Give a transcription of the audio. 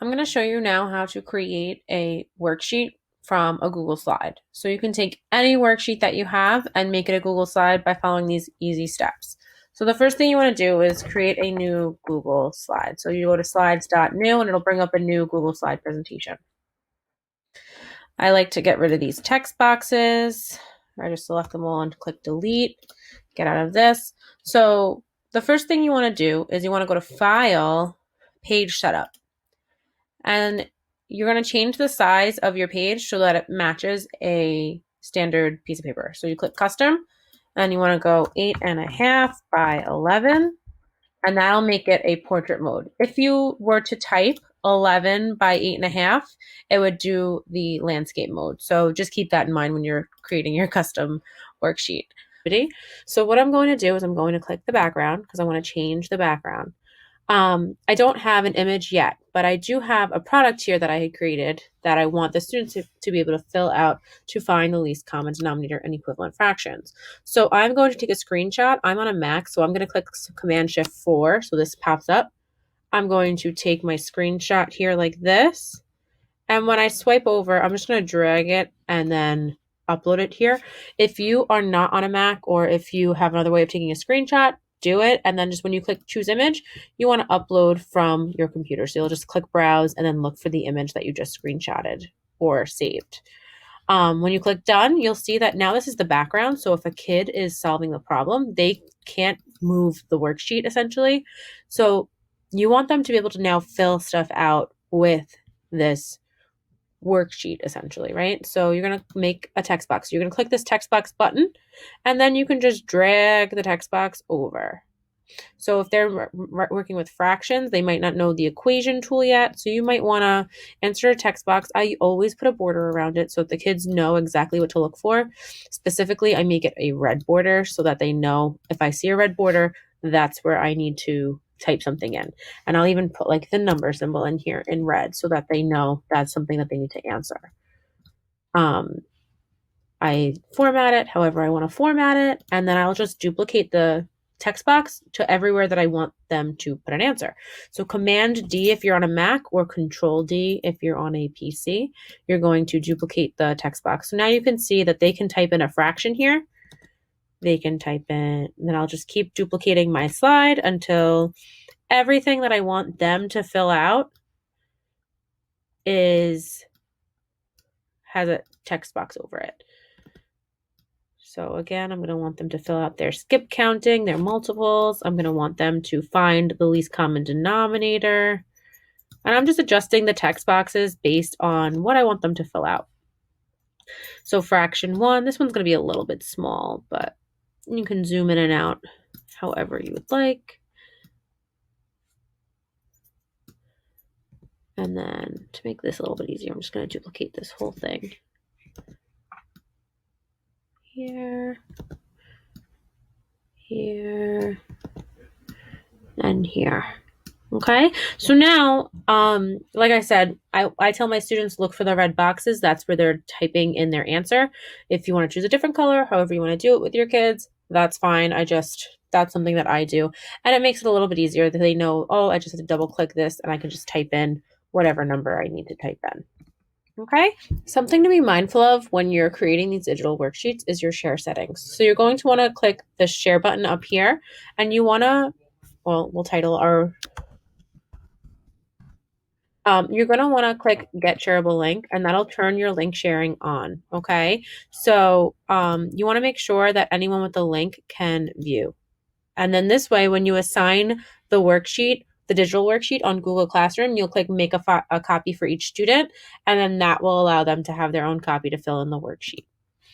I'm going to show you now how to create a worksheet from a Google slide. So you can take any worksheet that you have and make it a Google slide by following these easy steps. So the first thing you want to do is create a new Google slide. So you go to slides.new and it'll bring up a new Google slide presentation. I like to get rid of these text boxes. I just select them all and click delete, get out of this. So the first thing you want to do is you want to go to File, Page Setup. And you're going to change the size of your page so that it matches a standard piece of paper. So you click custom and you want to go 8.5 by 11, and that'll make it a portrait mode. If you were to type 11 by 8.5, it would do the landscape mode. So just keep that in mind when you're creating your custom worksheet. So what I'm going to do is I'm going to click the background because I want to change the background. I don't have an image yet, but I do have a product here that I had created that I want the students to be able to fill out to find the least common denominator and equivalent fractions. So I'm going to take a screenshot. I'm on a Mac, so I'm going to click Command-Shift-4 so this pops up. I'm going to take my screenshot here like this. And when I swipe over, I'm just going to drag it and then upload it here. If you are not on a Mac or if you have another way of taking a screenshot, do it. And then just when you click choose image, you want to upload from your computer. So you'll just click browse and then look for the image that you just screenshotted or saved. When you click done, you'll see that now this is the background. So if a kid is solving the problem, they can't move the worksheet essentially. So you want them to be able to now fill stuff out with this worksheet essentially, right? So you're going to make a text box. You're going to click this text box button and then you can just drag the text box over. So if they're working with fractions, they might not know the equation tool yet. So you might want to insert a text box. I always put a border around it so that the kids know exactly what to look for. Specifically, I make it a red border so that they know if I see a red border, that's where I need to type something in. And I'll even put like the number symbol in here in red so that they know that's something that they need to answer. I format it however I want to format it, and then I'll just duplicate the text box to everywhere that I want them to put an answer. So Command D if you're on a Mac or Control D if you're on a PC, you're going to duplicate the text box. So now you can see that they can type in a fraction here. They can type in, then I'll just keep duplicating my slide until everything that I want them to fill out has a text box over it. So again, I'm going to want them to fill out their skip counting, their multiples. I'm going to want them to find the least common denominator. And I'm just adjusting the text boxes based on what I want them to fill out. So fraction 1, this one's going to be a little bit small, but you can zoom in and out however you would like. And then to make this a little bit easier, I'm just going to duplicate this whole thing. Here, here, and here. Okay, so now, like I said, I tell my students look for the red boxes. That's where they're typing in their answer. If you want to choose a different color, however you want to do it with your kids, that's fine. That's something that I do. And it makes it a little bit easier that they know, oh, I just have to double click this and I can just type in whatever number I need to type in. Okay, something to be mindful of when you're creating these digital worksheets is your share settings. So you're going to want to click the share button up here and you want to, well, we'll title our you're going to want to click get shareable link and that'll turn your link sharing on. Okay. So you want to make sure that anyone with the link can view. And then this way, when you assign the worksheet, the digital worksheet on Google Classroom, you'll click make a copy for each student. And then that will allow them to have their own copy to fill in the worksheet.